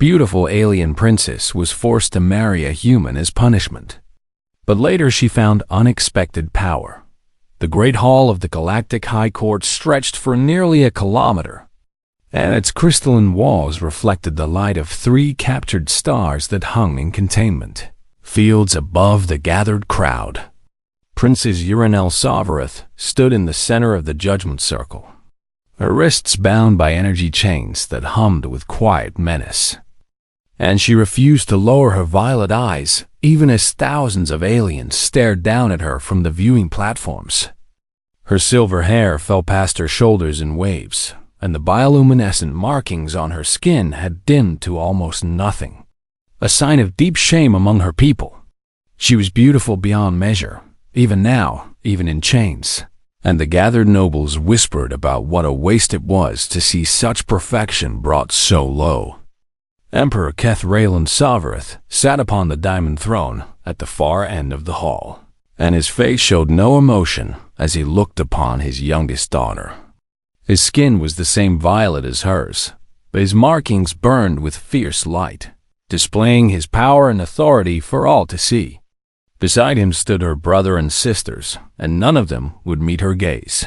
beautiful alien princess was forced to marry a human as punishment. But later she found unexpected power. The Great Hall of the Galactic High Court stretched for nearly a kilometer, and its crystalline walls reflected the light of 3 captured stars that hung in containment fields above the gathered crowd. Princess Uranel Sovereign stood in the center of the judgment circle, her wrists bound by energy chains that hummed with quiet menace. And she refused to lower her violet eyes, even as thousands of aliens stared down at her from the viewing platforms. Her silver hair fell past her shoulders in waves, and the bioluminescent markings on her skin had dimmed to almost nothing, a sign of deep shame among her people. She was beautiful beyond measure, even now, even in chains, and the gathered nobles whispered about what a waste it was to see such perfection brought so low. Emperor Keth-Raylan Sovereign sat upon the diamond throne at the far end of the hall, and his face showed no emotion as he looked upon his youngest daughter. His skin was the same violet as hers, but his markings burned with fierce light, displaying his power and authority for all to see. Beside him stood her brother and sisters, and none of them would meet her gaze.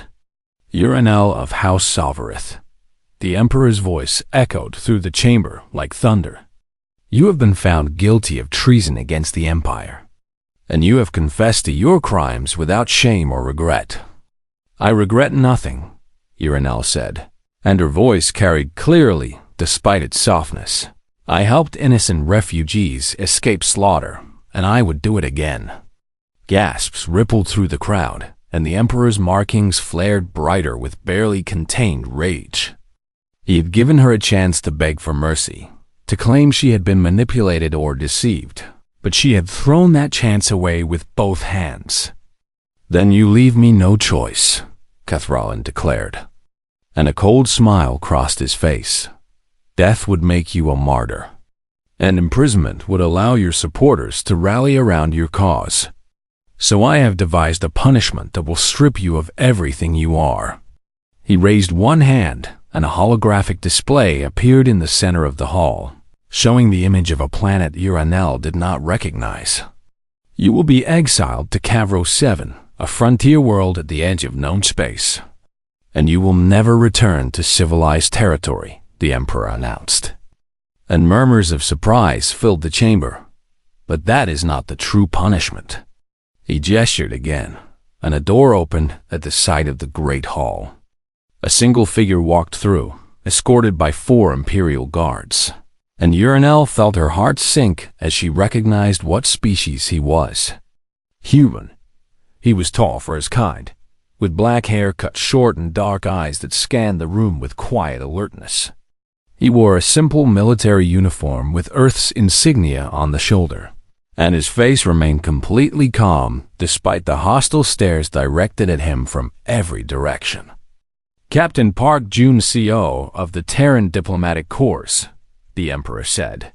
Uranel of House Sovereign. The Emperor's voice echoed through the chamber like thunder. You have been found guilty of treason against the Empire, and you have confessed to your crimes without shame or regret. I regret nothing, Uranel said, and her voice carried clearly despite its softness. I helped innocent refugees escape slaughter, and I would do it again. Gasps rippled through the crowd, and the Emperor's markings flared brighter with barely contained rage. He had given her a chance to beg for mercy, to claim she had been manipulated or deceived, but she had thrown that chance away with both hands. Then you leave me no choice, Keth-Raylan declared, and a cold smile crossed his face. Death would make you a martyr, and imprisonment would allow your supporters to rally around your cause. So I have devised a punishment that will strip you of everything you are. He raised one hand, and a holographic display appeared in the center of the hall, showing the image of a planet Uranel did not recognize. You will be exiled to Cavro 7, a frontier world at the edge of known space, and you will never return to civilized territory, the Emperor announced. And murmurs of surprise filled the chamber. But that is not the true punishment. He gestured again, and a door opened at the side of the great hall. A single figure walked through, escorted by 4 Imperial guards, and Uranel felt her heart sink as she recognized what species he was. Human. He was tall for his kind, with black hair cut short and dark eyes that scanned the room with quiet alertness. He wore a simple military uniform with Earth's insignia on the shoulder, and his face remained completely calm despite the hostile stares directed at him from every direction. Captain Park Jun-Co of the Terran Diplomatic Corps, the Emperor said,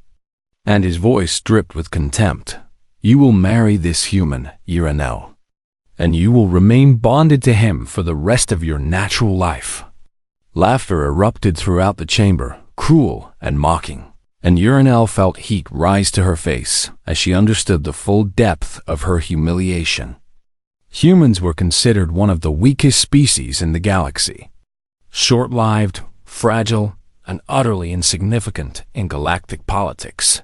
and his voice dripped with contempt. You will marry this human, Uranel, and you will remain bonded to him for the rest of your natural life. Laughter erupted throughout the chamber, cruel and mocking, and Uranel felt heat rise to her face as she understood the full depth of her humiliation. Humans were considered one of the weakest species in the galaxy. Short-lived, fragile, and utterly insignificant in galactic politics.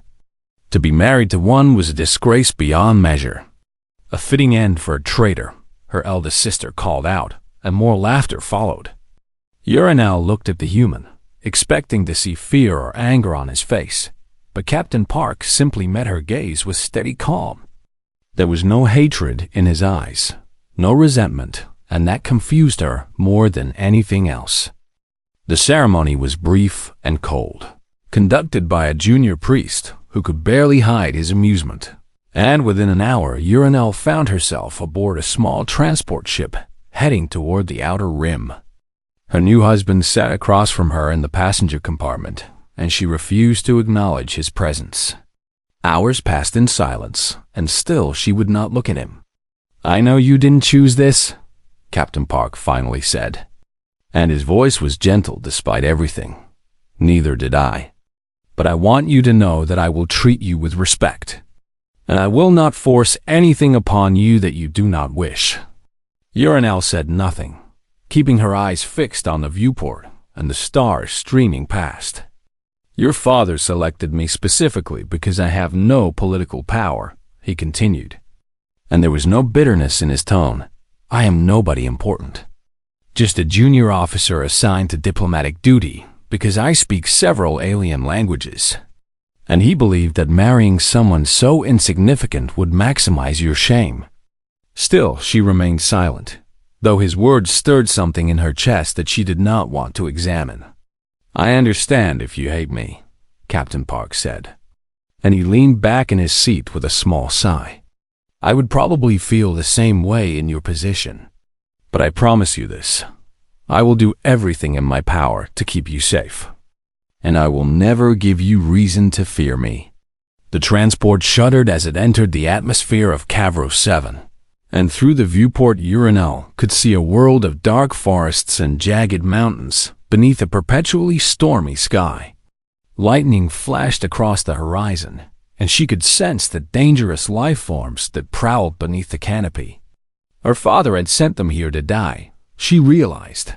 To be married to one was a disgrace beyond measure. A fitting end for a traitor, her eldest sister called out, and more laughter followed. Uranel looked at the human, expecting to see fear or anger on his face, but Captain Park simply met her gaze with steady calm. There was no hatred in his eyes, no resentment, and that confused her more than anything else. The ceremony was brief and cold, conducted by a junior priest who could barely hide his amusement, and within an hour Uranel found herself aboard a small transport ship heading toward the outer rim. Her new husband sat across from her in the passenger compartment, and she refused to acknowledge his presence. Hours passed in silence, and still she would not look at him. I know you didn't choose this, Captain Park finally said, and his voice was gentle despite everything. Neither did I. But I want you to know that I will treat you with respect, and I will not force anything upon you that you do not wish." Urinel said nothing, keeping her eyes fixed on the viewport and the stars streaming past. "Your father selected me specifically because I have no political power," he continued, and there was no bitterness in his tone. "I am nobody important, just a junior officer assigned to diplomatic duty because I speak several alien languages." And he believed that marrying someone so insignificant would maximize your shame. Still, she remained silent, though his words stirred something in her chest that she did not want to examine. "I understand if you hate me," Captain Park said, and he leaned back in his seat with a small sigh. "I would probably feel the same way in your position. But I promise you this, I will do everything in my power to keep you safe, and I will never give you reason to fear me." The transport shuddered as it entered the atmosphere of Cavro 7, and through the viewport Urinel could see a world of dark forests and jagged mountains beneath a perpetually stormy sky. Lightning flashed across the horizon, and she could sense the dangerous life forms that prowled beneath the canopy. Her father had sent them here to die, she realized.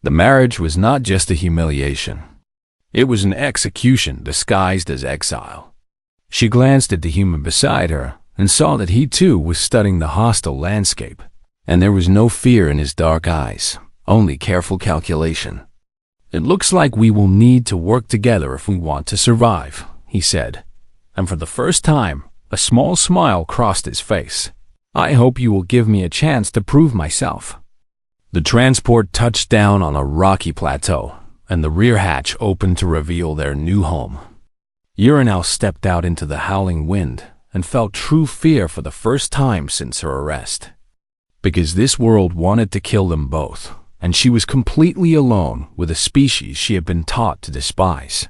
The marriage was not just a humiliation. It was an execution disguised as exile. She glanced at the human beside her and saw that he too was studying the hostile landscape, and there was no fear in his dark eyes, only careful calculation. "It looks like we will need to work together if we want to survive," he said, and for the first time, a small smile crossed his face. "I hope you will give me a chance to prove myself." The transport touched down on a rocky plateau, and the rear hatch opened to reveal their new home. Urinel stepped out into the howling wind and felt true fear for the first time since her arrest. Because this world wanted to kill them both, and she was completely alone with a species she had been taught to despise.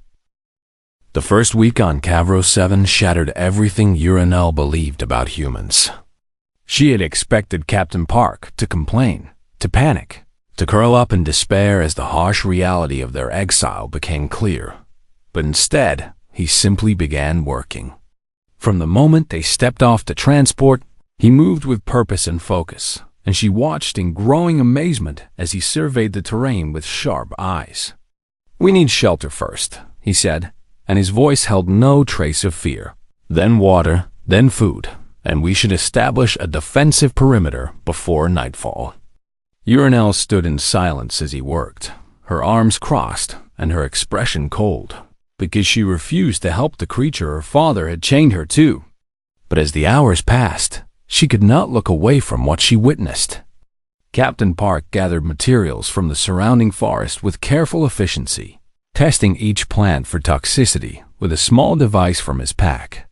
The first week on Cavro 7 shattered everything Urinel believed about humans. She had expected Captain Park to complain, to panic, to curl up in despair as the harsh reality of their exile became clear. But instead, he simply began working. From the moment they stepped off the transport, he moved with purpose and focus, and she watched in growing amazement as he surveyed the terrain with sharp eyes. "We need shelter first," he said, and his voice held no trace of fear. "Then water, then food, and we should establish a defensive perimeter before nightfall." Urinel stood in silence as he worked, her arms crossed and her expression cold, because she refused to help the creature her father had chained her to. But as the hours passed, she could not look away from what she witnessed. Captain Park gathered materials from the surrounding forest with careful efficiency, testing each plant for toxicity with a small device from his pack.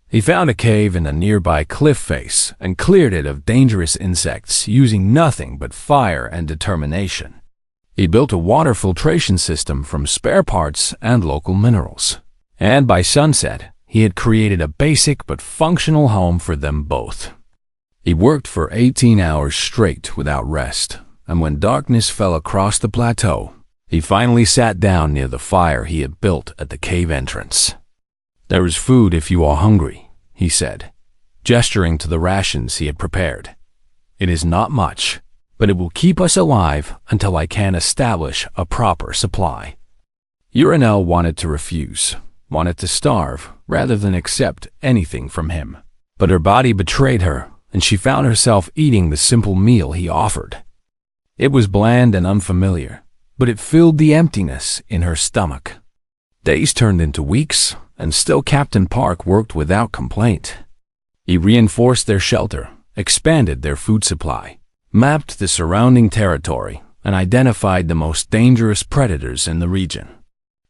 He found a cave in a nearby cliff face and cleared it of dangerous insects using nothing but fire and determination. He built a water filtration system from spare parts and local minerals. And by sunset, he had created a basic but functional home for them both. He worked for 18 hours straight without rest, and when darkness fell across the plateau, he finally sat down near the fire he had built at the cave entrance. "There is food if you are hungry," he said, gesturing to the rations he had prepared. "It is not much, but it will keep us alive until I can establish a proper supply." Urinel wanted to refuse, wanted to starve, rather than accept anything from him. But her body betrayed her, and she found herself eating the simple meal he offered. It was bland and unfamiliar, but it filled the emptiness in her stomach. Days turned into weeks, and still Captain Park worked without complaint. He reinforced their shelter, expanded their food supply, mapped the surrounding territory, and identified the most dangerous predators in the region.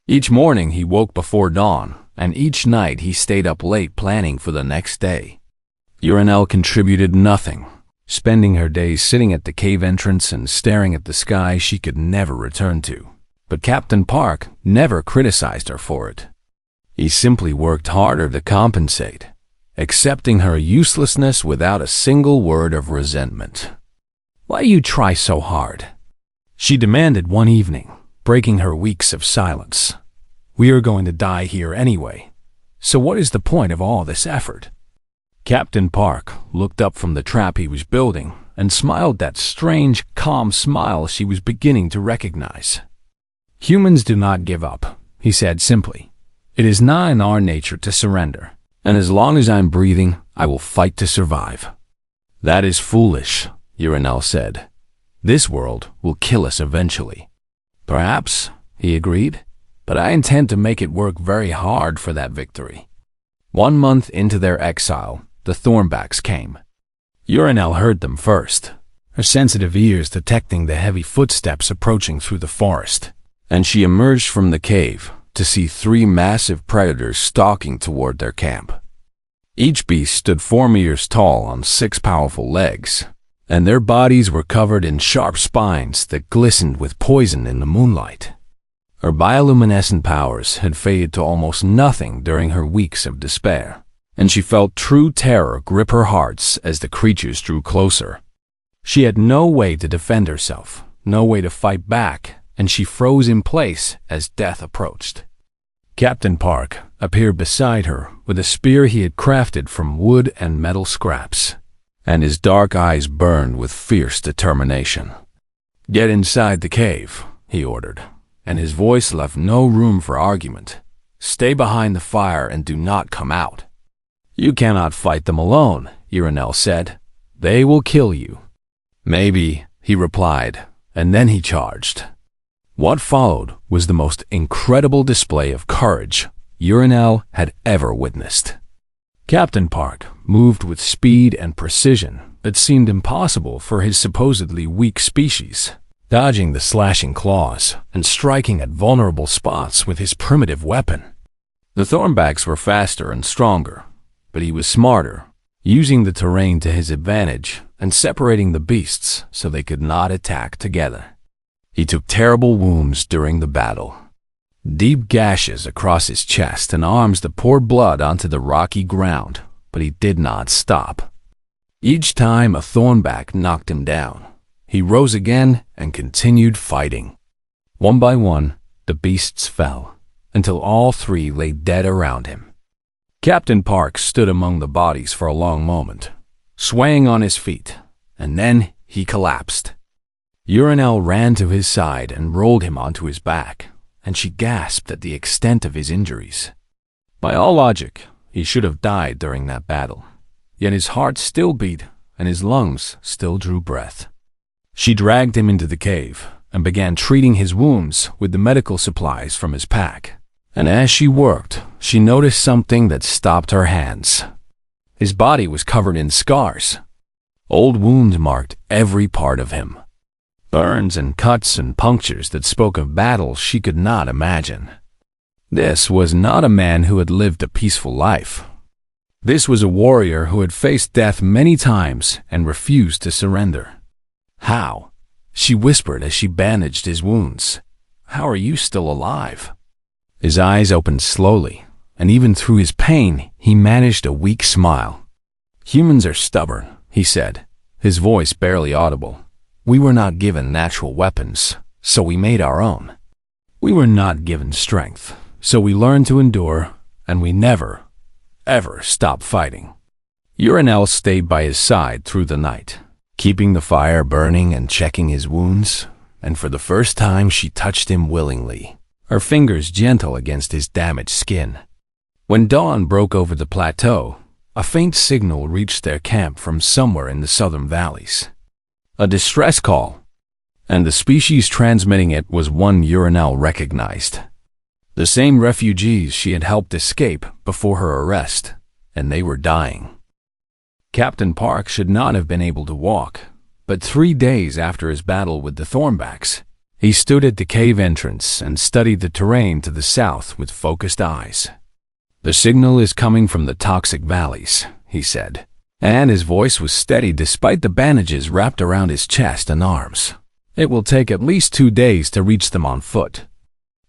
Each morning he woke before dawn, and each night he stayed up late planning for the next day. Urinel contributed nothing, spending her days sitting at the cave entrance and staring at the sky she could never return to. But Captain Park never criticized her for it. He simply worked harder to compensate, accepting her uselessness without a single word of resentment. "Why do you try so hard?" she demanded one evening, breaking her weeks of silence. We are going to die here anyway. So what is the point of all this effort? Captain Park looked up from the trap he was building and smiled that strange, calm smile she was beginning to recognize. Humans do not give up, he said simply. It is not in our nature to surrender, and as long as I'm breathing, I will fight to survive. That is foolish, Urinel said. This world will kill us eventually. Perhaps, he agreed, but I intend to make it work very hard for that victory. 1 month into their exile, the Thornbacks came. Urinel heard them first, her sensitive ears detecting the heavy footsteps approaching through the forest, and she emerged from the cave to see 3 massive predators stalking toward their camp. Each beast stood 4 meters tall on 6 powerful legs, and their bodies were covered in sharp spines that glistened with poison in the moonlight. Her bioluminescent powers had faded to almost nothing during her weeks of despair, and she felt true terror grip her heart as the creatures drew closer. She had no way to defend herself, no way to fight back, and she froze in place as death approached. Captain Park appeared beside her with a spear he had crafted from wood and metal scraps, and his dark eyes burned with fierce determination. "Get inside the cave," he ordered, and his voice left no room for argument. "Stay behind the fire and do not come out." "You cannot fight them alone," Urinel said. "They will kill you." "Maybe," he replied, and then he charged. What followed was the most incredible display of courage Urinel had ever witnessed. Captain Park moved with speed and precision that seemed impossible for his supposedly weak species, dodging the slashing claws and striking at vulnerable spots with his primitive weapon. The Thornbacks were faster and stronger, but he was smarter, using the terrain to his advantage and separating the beasts so they could not attack together. He took terrible wounds during the battle. Deep gashes across his chest and arms that poured blood onto the rocky ground, but he did not stop. Each time a Thornback knocked him down, he rose again and continued fighting. One by one, the beasts fell, until all 3 lay dead around him. Captain Park stood among the bodies for a long moment, swaying on his feet, and then he collapsed. Urinel ran to his side and rolled him onto his back, and she gasped at the extent of his injuries. By all logic, he should have died during that battle, yet his heart still beat and his lungs still drew breath. She dragged him into the cave and began treating his wounds with the medical supplies from his pack. And as she worked, she noticed something that stopped her hands. His body was covered in scars. Old wounds marked every part of him. Burns and cuts and punctures that spoke of battles she could not imagine. This was not a man who had lived a peaceful life. This was a warrior who had faced death many times and refused to surrender. "How?" she whispered as she bandaged his wounds. "How are you still alive?" His eyes opened slowly, and even through his pain, he managed a weak smile. "Humans are stubborn," he said, his voice barely audible. "We were not given natural weapons, so we made our own. We were not given strength, so we learned to endure, and we never, ever stopped fighting." Urinel stayed by his side through the night, keeping the fire burning and checking his wounds, and for the first time she touched him willingly, her fingers gentle against his damaged skin. When dawn broke over the plateau, a faint signal reached their camp from somewhere in the southern valleys. A distress call, and the species transmitting it was one Urinel recognized. The same refugees she had helped escape before her arrest, and they were dying. Captain Park should not have been able to walk, but 3 days after his battle with the Thornbacks, he stood at the cave entrance and studied the terrain to the south with focused eyes. "The signal is coming from the toxic valleys," he said, and his voice was steady despite the bandages wrapped around his chest and arms. "It will take at least 2 days to reach them on foot."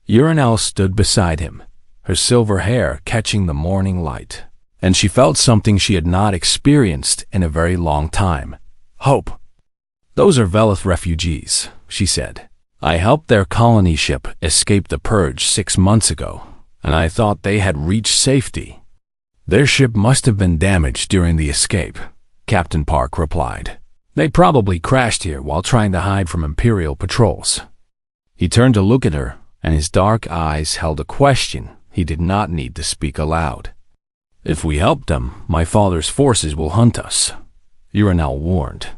Urinel stood beside him, her silver hair catching the morning light, and she felt something she had not experienced in a very long time: hope. "Those are Velith refugees," she said. "I helped their colony ship escape the purge 6 months ago, and I thought they had reached safety. Their ship must have been damaged during the escape, Captain Park replied. They probably crashed here while trying to hide from Imperial patrols. He turned to look at her, and his dark eyes held a question he did not need to speak aloud. If we help them, my father's forces will hunt us, Urinel warned.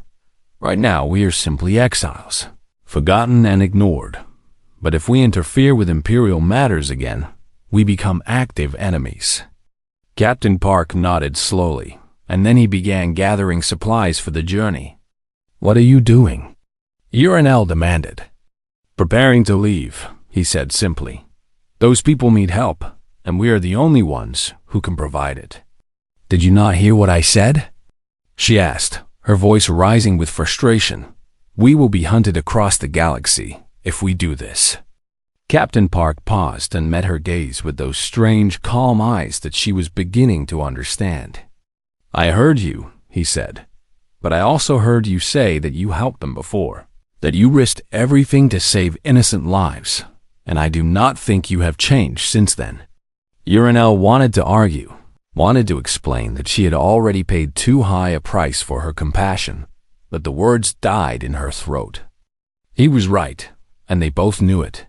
Right now we are simply exiles, forgotten and ignored. But if we interfere with Imperial matters again, we become active enemies. Captain Park nodded slowly, and then he began gathering supplies for the journey. What are you doing? Urinel demanded. Preparing to leave, he said simply. Those people need help, and we are the only ones who can provide it. Did you not hear what I said? She asked, her voice rising with frustration. We will be hunted across the galaxy if we do this. Captain Park paused and met her gaze with those strange, calm eyes that she was beginning to understand. I heard you, he said, but I also heard you say that you helped them before, that you risked everything to save innocent lives, and I do not think you have changed since then. Urinel wanted to argue, wanted to explain that she had already paid too high a price for her compassion, but the words died in her throat. He was right, and they both knew it.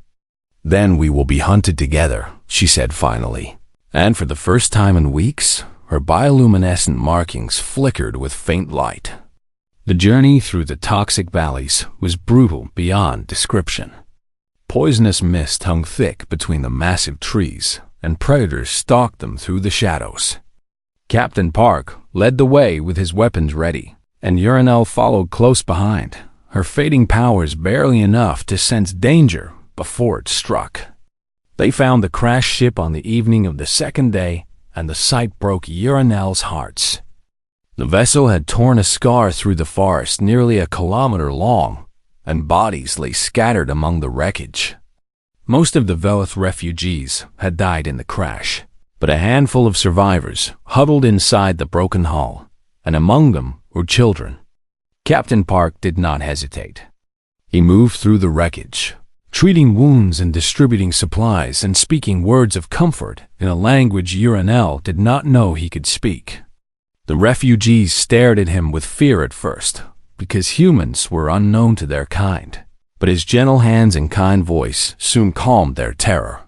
Then we will be hunted together, she said finally, and for the first time in weeks, her bioluminescent markings flickered with faint light. The journey through the toxic valleys was brutal beyond description. Poisonous mist hung thick between the massive trees, and predators stalked them through the shadows. Captain Park led the way with his weapons ready, and Urinel followed close behind, her fading powers barely enough to sense danger before it struck. They found the crashed ship on the evening of the second day, and the sight broke Urinel's hearts. The vessel had torn a scar through the forest nearly a kilometer long, and bodies lay scattered among the wreckage. Most of the Velith refugees had died in the crash, but a handful of survivors huddled inside the broken hull, and among them were children. Captain Park did not hesitate. He moved through the wreckage, treating wounds and distributing supplies and speaking words of comfort in a language Urinel did not know he could speak. The refugees stared at him with fear at first, because humans were unknown to their kind, but his gentle hands and kind voice soon calmed their terror.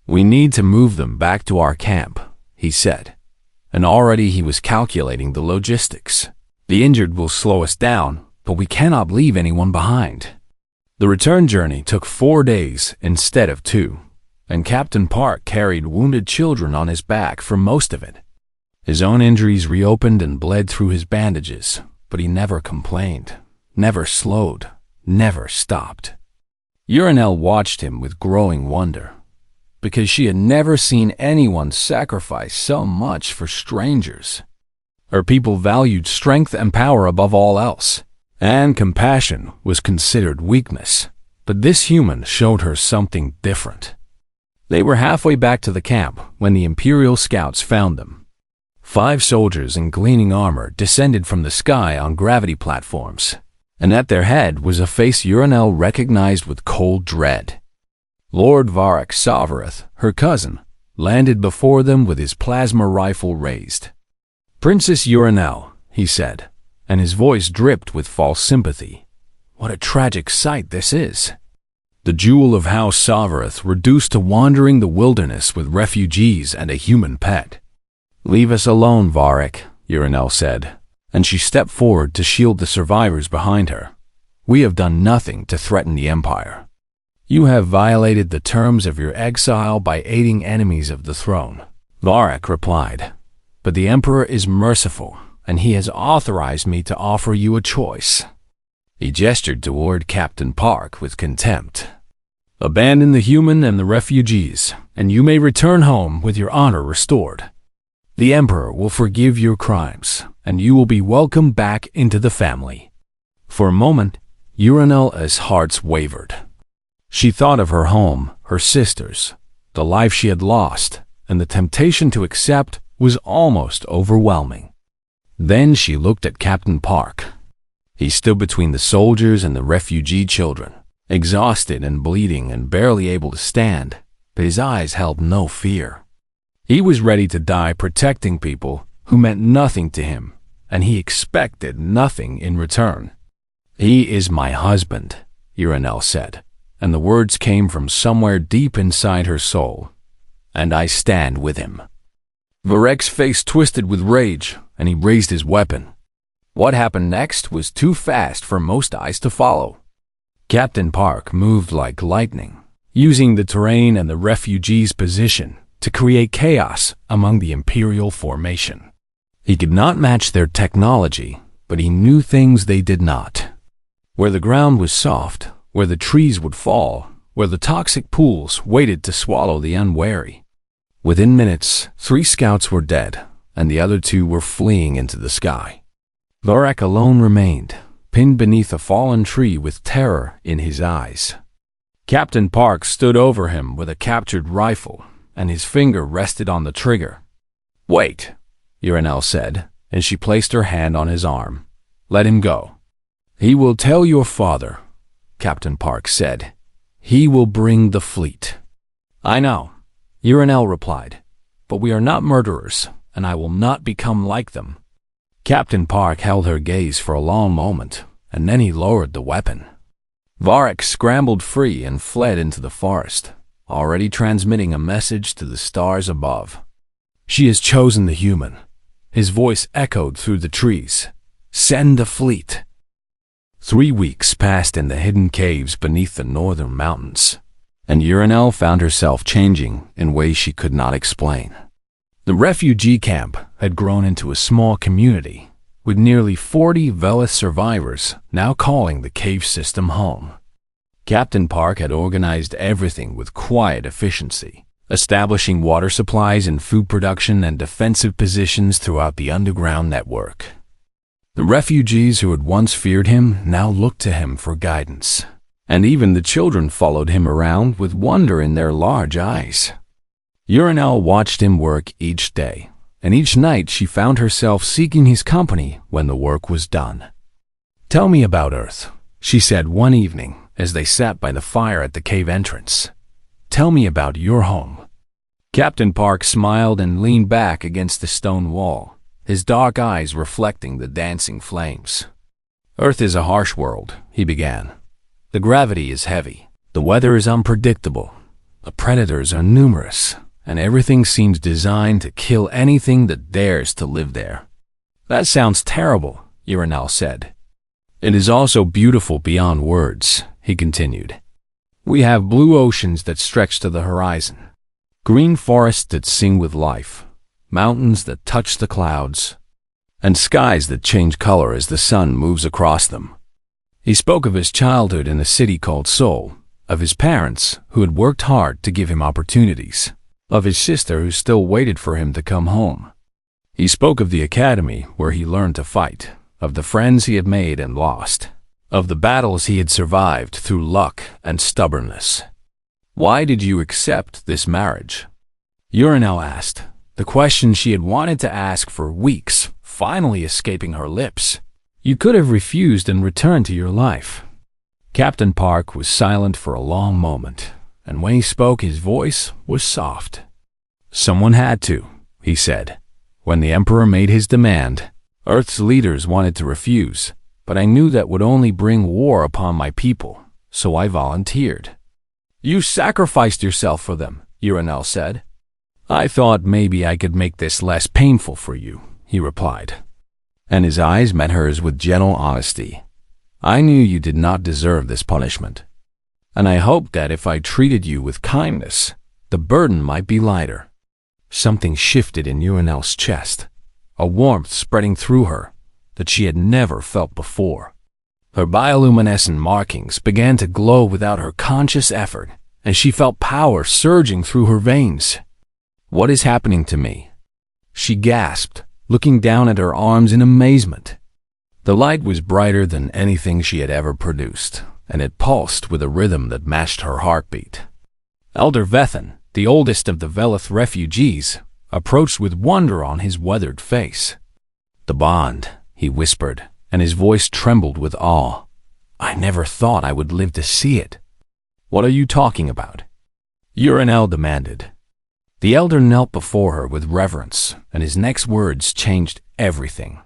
We need to move them back to our camp, he said, and already he was calculating the logistics. The injured will slow us down, but we cannot leave anyone behind. The return journey took 4 days instead of 2, and Captain Park carried wounded children on his back for most of it. His own injuries reopened and bled through his bandages, but he never complained, never slowed, never stopped. Urinel watched him with growing wonder, because she had never seen anyone sacrifice so much for strangers. Her people valued strength and power above all else, and compassion was considered weakness, but this human showed her something different. They were halfway back to the camp when the Imperial scouts found them. 5 soldiers in gleaming armor descended from the sky on gravity platforms, and at their head was a face Urinel recognized with cold dread. Lord Varric Savareth, her cousin, landed before them with his plasma rifle raised. Princess Urinel, he said, and his voice dripped with false sympathy. What a tragic sight this is. The jewel of House Savareth reduced to wandering the wilderness with refugees and a human pet. Leave us alone, Varric, Urinel said, and she stepped forward to shield the survivors behind her. We have done nothing to threaten the Empire. You have violated the terms of your exile by aiding enemies of the throne, Varric replied. But the Emperor is merciful, and he has authorized me to offer you a choice. He gestured toward Captain Park with contempt. Abandon the human and the refugees, and you may return home with your honor restored. The Emperor will forgive your crimes, and you will be welcomed back into the family. For a moment, Urinel's heart wavered. She thought of her home, her sisters, the life she had lost, and the temptation to accept was almost overwhelming. Then she looked at Captain Park. He stood between the soldiers and the refugee children, exhausted and bleeding and barely able to stand, but his eyes held no fear. He was ready to die protecting people who meant nothing to him, and he expected nothing in return. "He is my husband," Uranel said, and the words came from somewhere deep inside her soul. "And I stand with him." Varek's face twisted with rage, and he raised his weapon. What happened next was too fast for most eyes to follow. Captain Park moved like lightning, using the terrain and the refugees' position to create chaos among the Imperial formation. He could not match their technology, but he knew things they did not. Where the ground was soft, where the trees would fall, where the toxic pools waited to swallow the unwary. Within minutes, 3 scouts were dead, and the other 2 were fleeing into the sky. Varek alone remained, pinned beneath a fallen tree with terror in his eyes. Captain Park stood over him with a captured rifle, and his finger rested on the trigger. "Wait," Uranel said, and she placed her hand on his arm. "Let him go." "He will tell your father," Captain Park said. "He will bring the fleet." "I know," Uranel replied, "but we are not murderers, and I will not become like them." Captain Park held her gaze for a long moment, and then he lowered the weapon. Varek scrambled free and fled into the forest, already transmitting a message to the stars above. "She has chosen the human." His voice echoed through the trees. "Send the fleet." 3 weeks passed in the hidden caves beneath the northern mountains, and Uranel found herself changing in ways she could not explain. The refugee camp had grown into a small community, with nearly 40 Velith survivors now calling the cave system home. Captain Park had organized everything with quiet efficiency, establishing water supplies and food production and defensive positions throughout the underground network. The refugees who had once feared him now looked to him for guidance, and even the children followed him around with wonder in their large eyes. Uranel watched him work each day, and each night she found herself seeking his company when the work was done. "Tell me about Earth," she said one evening as they sat by the fire at the cave entrance. "Tell me about your home." Captain Park smiled and leaned back against the stone wall, his dark eyes reflecting the dancing flames. "Earth is a harsh world," he began. "The gravity is heavy, the weather is unpredictable, the predators are numerous, and everything seems designed to kill anything that dares to live there." "That sounds terrible," Uranel said. "It is also beautiful beyond words," he continued. "We have blue oceans that stretch to the horizon, green forests that sing with life, mountains that touch the clouds, and skies that change color as the sun moves across them." He spoke of his childhood in a city called Seoul, of his parents who had worked hard to give him opportunities, of his sister who still waited for him to come home. He spoke of the academy where he learned to fight, of the friends he had made and lost, of the battles he had survived through luck and stubbornness. "Why did you accept this marriage?" Uranel asked, the question she had wanted to ask for weeks finally escaping her lips. "You could have refused and returned to your life." Captain Park was silent for a long moment, and when he spoke his voice was soft. "Someone had to," he said. "When the Emperor made his demand, Earth's leaders wanted to refuse, but I knew that would only bring war upon my people, so I volunteered." "You sacrificed yourself for them," Uranel said. "I thought maybe I could make this less painful for you," he replied, and his eyes met hers with gentle honesty. "I knew you did not deserve this punishment, and I hoped that if I treated you with kindness, the burden might be lighter." Something shifted in Uranel's chest, a warmth spreading through her that she had never felt before. Her bioluminescent markings began to glow without her conscious effort, and she felt power surging through her veins. "What is happening to me?" she gasped, looking down at her arms in amazement. The light was brighter than anything she had ever produced, and it pulsed with a rhythm that matched her heartbeat. Elder Vethan, the oldest of the Velith refugees, approached with wonder on his weathered face. "The bond," he whispered, and his voice trembled with awe. "I never thought I would live to see it." "What are you talking about?" Urinel demanded. The elder knelt before her with reverence, and his next words changed everything.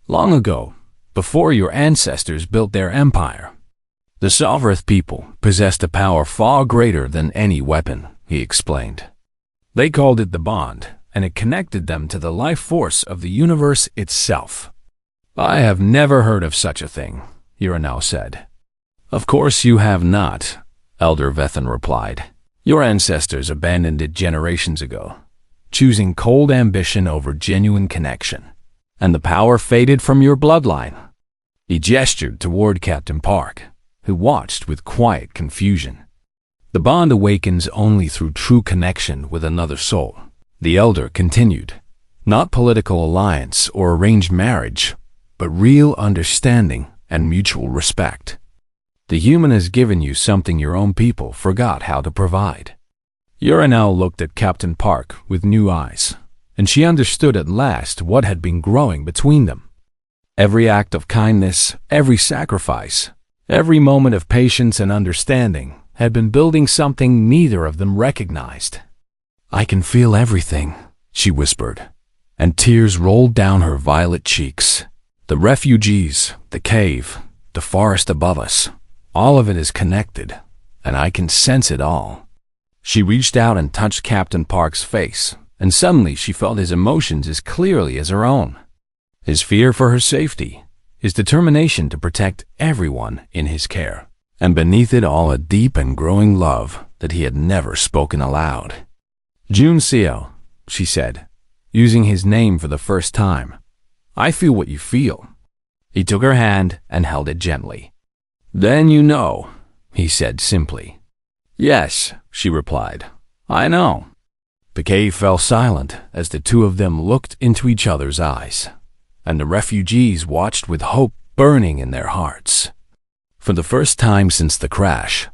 Long ago, before your ancestors built their empire, the Sovereign people possessed a power far greater than any weapon, he explained. They called it the Bond, and it connected them to the life force of the universe itself. I have never heard of such a thing, Urinel said. Of course you have not, Elder Vethan replied. Your ancestors abandoned it generations ago, choosing cold ambition over genuine connection, and the power faded from your bloodline. He gestured toward Captain Park, who watched with quiet confusion. The bond awakens only through true connection with another soul, the elder continued. Not political alliance or arranged marriage, but real understanding and mutual respect. The human has given you something your own people forgot how to provide. Urinel looked at Captain Park with new eyes, and she understood at last what had been growing between them. Every act of kindness, every sacrifice, every moment of patience and understanding had been building something neither of them recognized. I can feel everything, she whispered, and tears rolled down her violet cheeks. The refugees, the cave, the forest above us, all of it is connected, and I can sense it all. She reached out and touched Captain Park's face, and suddenly she felt his emotions as clearly as her own. His fear for her safety, his determination to protect everyone in his care, and beneath it all a deep and growing love that he had never spoken aloud. Jun Seo, she said, using his name for the first time. I feel what you feel. He took her hand and held it gently. Then you know, he said simply. Yes, she replied. I know. The cave fell silent as the two of them looked into each other's eyes, and the refugees watched with hope burning in their hearts. For the first time since the crash,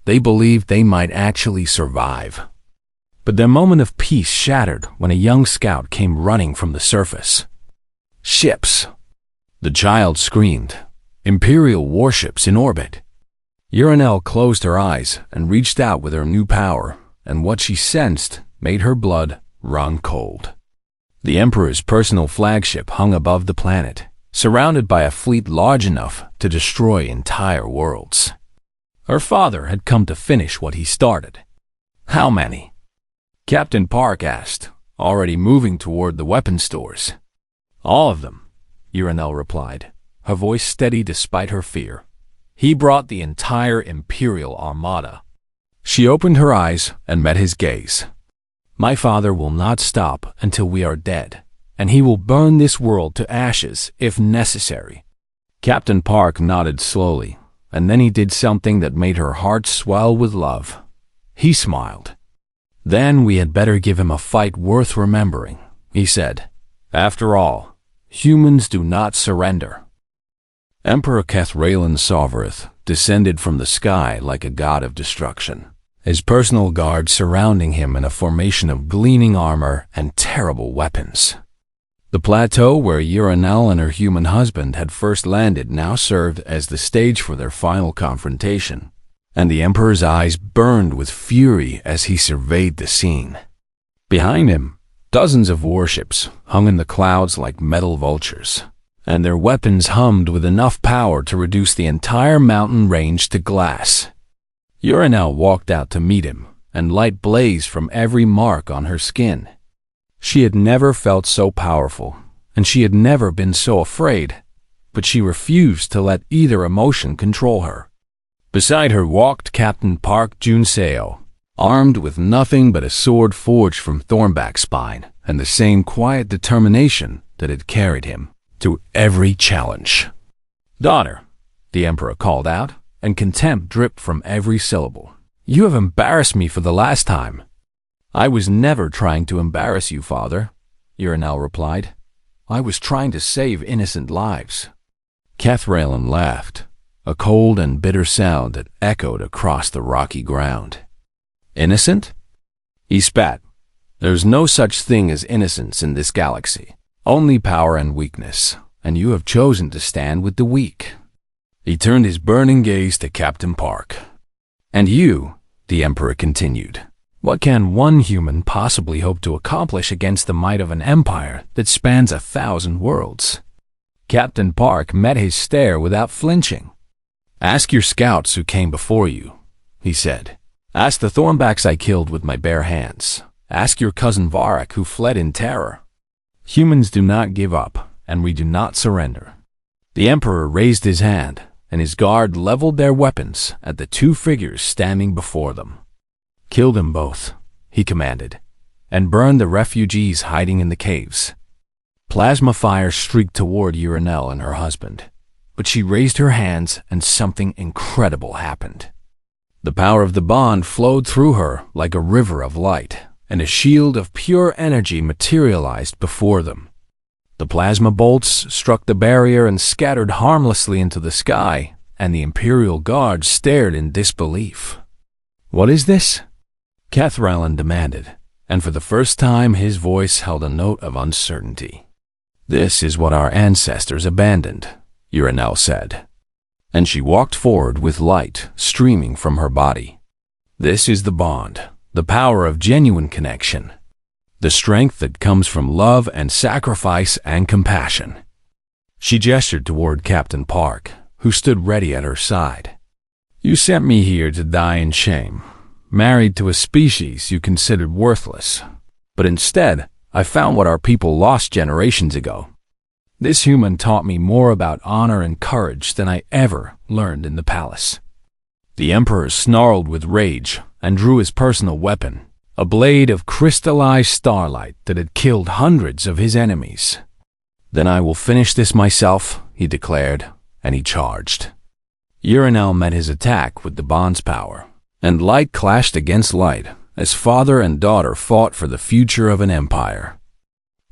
they believed they might actually survive. But their moment of peace shattered when a young scout came running from the surface. Ships! The child screamed. Imperial warships in orbit. Urinel closed her eyes and reached out with her new power, and what she sensed made her blood run cold. The Emperor's personal flagship hung above the planet, surrounded by a fleet large enough to destroy entire worlds. Her father had come to finish what he started. How many? Captain Park asked, already moving toward the weapon stores. All of them, Urinel replied, her voice steady despite her fear. He brought the entire Imperial Armada. She opened her eyes and met his gaze. My father will not stop until we are dead, and he will burn this world to ashes if necessary. Captain Park nodded slowly, and then he did something that made her heart swell with love. He smiled. Then we had better give him a fight worth remembering, he said. After all, humans do not surrender. Emperor Kethralen Sovereign descended from the sky like a god of destruction, his personal guard surrounding him in a formation of gleaming armor and terrible weapons. The plateau where Urinel and her human husband had first landed now served as the stage for their final confrontation, and the Emperor's eyes burned with fury as he surveyed the scene. Behind him, dozens of warships hung in the clouds like metal vultures, and their weapons hummed with enough power to reduce the entire mountain range to glass. Urinel walked out to meet him, and light blazed from every mark on her skin. She had never felt so powerful, and she had never been so afraid, but she refused to let either emotion control her. Beside her walked Captain Park Junseo, armed with nothing but a sword forged from Thornback's spine and the same quiet determination that had carried him to every challenge. Daughter, the Emperor called out, and contempt dripped from every syllable. You have embarrassed me for the last time. I was never trying to embarrass you, father, Urinel replied. I was trying to save innocent lives. Kethralen laughed, a cold and bitter sound that echoed across the rocky ground. Innocent? He spat. There's no such thing as innocence in this galaxy. Only power and weakness, and you have chosen to stand with the weak. He turned his burning gaze to Captain Park. And you, the Emperor continued, What can one human possibly hope to accomplish against the might of an empire that spans 1,000 worlds? Captain Park met his stare without flinching. "Ask your scouts who came before you," he said. "Ask the Thornbacks I killed with my bare hands. Ask your cousin Varak who fled in terror. Humans do not give up, and we do not surrender." The Emperor raised his hand, and his guard leveled their weapons at the two figures standing before them. "Kill them both," he commanded, "and burn the refugees hiding in the caves." Plasma fire streaked toward Urinel and her husband, but she raised her hands and something incredible happened. The power of the bond flowed through her like a river of light, and a shield of pure energy materialized before them. The plasma bolts struck the barrier and scattered harmlessly into the sky, and the Imperial Guard stared in disbelief. "What is this?" Cathrallan demanded, and for the first time his voice held a note of uncertainty. "This is what our ancestors abandoned," Urinel said, and she walked forward with light streaming from her body. "This is the bond, the power of genuine connection, the strength that comes from love and sacrifice and compassion." She gestured toward Captain Park, who stood ready at her side. "You sent me here to die in shame, married to a species you considered worthless. But instead, I found what our people lost generations ago. This human taught me more about honor and courage than I ever learned in the palace." The Emperor snarled with rage and drew his personal weapon, a blade of crystallized starlight that had killed hundreds of his enemies. "Then I will finish this myself," he declared, and he charged. Urinel met his attack with the bond's power, and light clashed against light as father and daughter fought for the future of an empire.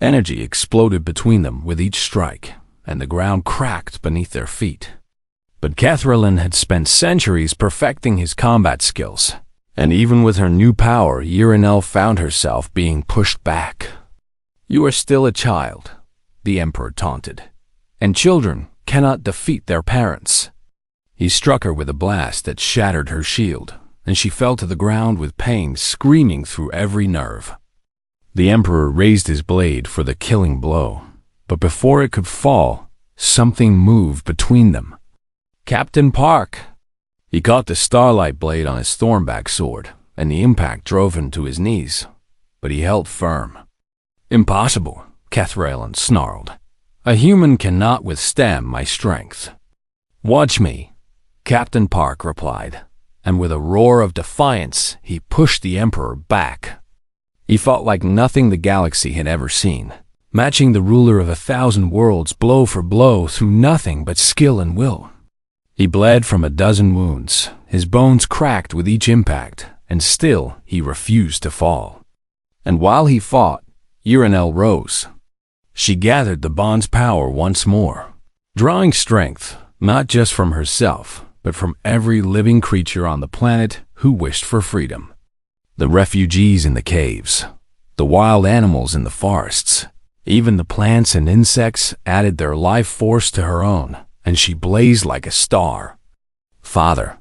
Energy exploded between them with each strike, and the ground cracked beneath their feet. But Cathrallan had spent centuries perfecting his combat skills, and even with her new power, Urinel found herself being pushed back. "You are still a child," the Emperor taunted, "and children cannot defeat their parents." He struck her with a blast that shattered her shield, and she fell to the ground with pain screaming through every nerve. The Emperor raised his blade for the killing blow, but before it could fall, something moved between them. "Captain Park!" He caught the starlight blade on his thornback sword, and the impact drove him to his knees, but he held firm. "Impossible," Cathrallan snarled. "A human cannot withstand my strength." "Watch me," Captain Park replied, and with a roar of defiance, he pushed the Emperor back. He fought like nothing the galaxy had ever seen, matching the ruler of 1,000 worlds blow for blow through nothing but skill and will. He bled from a dozen wounds, his bones cracked with each impact, and still he refused to fall. And while he fought, Urinel rose. She gathered the bond's power once more, drawing strength not just from herself, but from every living creature on the planet who wished for freedom. The refugees in the caves, the wild animals in the forests, even the plants and insects added their life force to her own, and she blazed like a star. "Father,"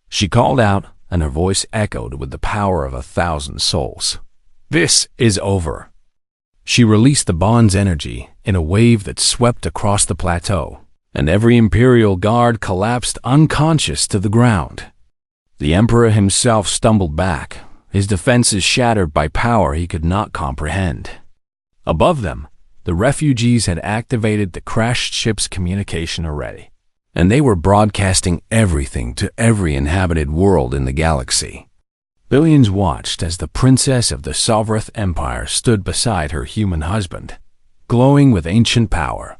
she called out, and her voice echoed with the power of 1,000 souls. "This is over." She released the bond's energy in a wave that swept across the plateau, and every Imperial Guard collapsed unconscious to the ground. The Emperor himself stumbled back, his defenses shattered by power he could not comprehend. Above them, the refugees had activated the crashed ship's communication array, and they were broadcasting everything to every inhabited world in the galaxy. Billions watched as the princess of the Sovrith Empire stood beside her human husband, glowing with ancient power.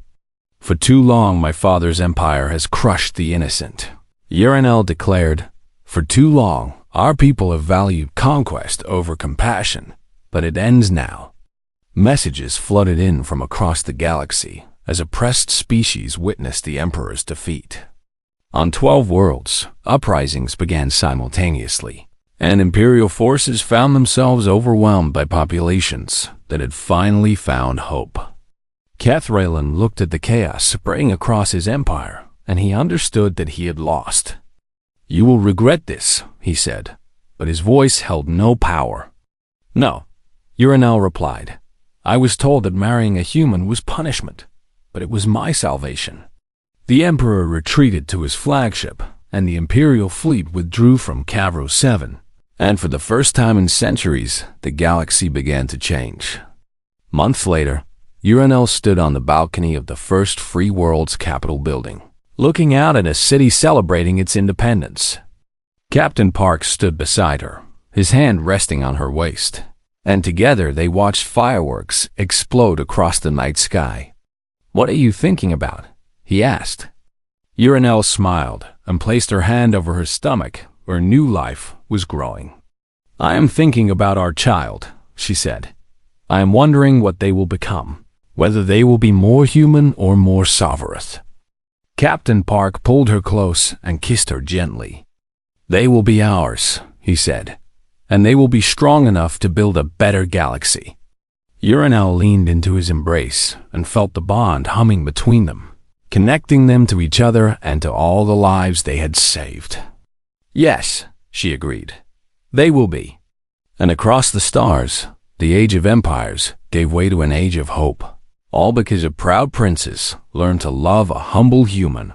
"For too long my father's empire has crushed the innocent," Urinel declared. "For too long our people have valued conquest over compassion, but it ends now." Messages flooded in from across the galaxy as oppressed species witnessed the Emperor's defeat. On 12 worlds, uprisings began simultaneously, and Imperial forces found themselves overwhelmed by populations that had finally found hope. Cathrallan looked at the chaos spraying across his empire, and he understood that he had lost. "You will regret this," he said, but his voice held no power. "No," Uranel replied. "I was told that marrying a human was punishment, but it was my salvation." The Emperor retreated to his flagship, and the Imperial fleet withdrew from Cavro 7. And for the first time in centuries, the galaxy began to change. Months later, Uranel stood on the balcony of the first free world's Capitol building, looking out at a city celebrating its independence. Captain Park stood beside her, his hand resting on her waist, and together they watched fireworks explode across the night sky. "What are you thinking about?" he asked. Uranel smiled and placed her hand over her stomach, where new life was growing. "I am thinking about our child," she said. "I am wondering what they will become, whether they will be more human or more sovereign." Captain Park pulled her close and kissed her gently. "They will be ours," he said, "and they will be strong enough to build a better galaxy." Uranel leaned into his embrace and felt the bond humming between them, connecting them to each other and to all the lives they had saved. "Yes," she agreed, "they will be." And across the stars, the age of empires gave way to an age of hope, all because a proud princess learned to love a humble human